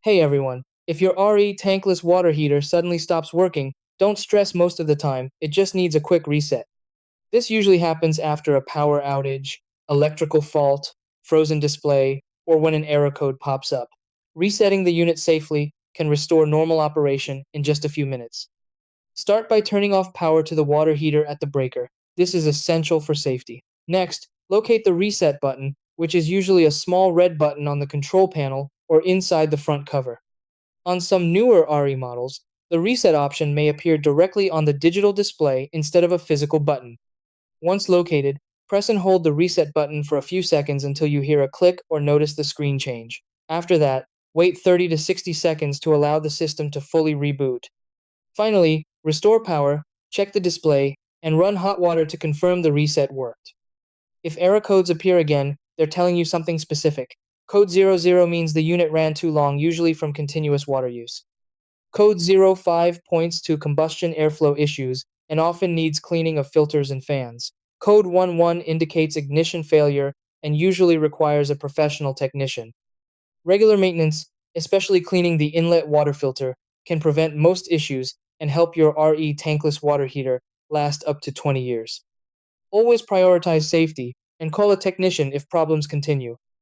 Hey everyone, if your RE tankless water heater suddenly stops working, don't stress most of the time, it just needs a quick reset. This usually happens after a power outage, electrical fault, frozen display, or when an error code pops up. Resetting the unit safely can restore normal operation in just a few minutes. Start by turning off power to the water heater at the breaker. This is essential for safety. Next, locate the reset button, which is usually a small red button on the control panel or inside the front cover. On some newer RE models, the reset option may appear directly on the digital display instead of a physical button. Once located, press and hold the reset button for a few seconds until you hear a click or notice the screen change. After that, wait 30 to 60 seconds to allow the system to fully reboot. Finally, restore power, check the display, and run hot water to confirm the reset worked. If error codes appear again, they're telling you something specific. Code 00 means the unit ran too long, usually from continuous water use. Code 05 points to combustion airflow issues and often needs cleaning of filters and fans. Code 11 indicates ignition failure and usually requires a professional technician. Regular maintenance, especially cleaning the inlet water filter, can prevent most issues and help your RE tankless water heater last up to 20 years. Always prioritize safety and call a technician if problems continue.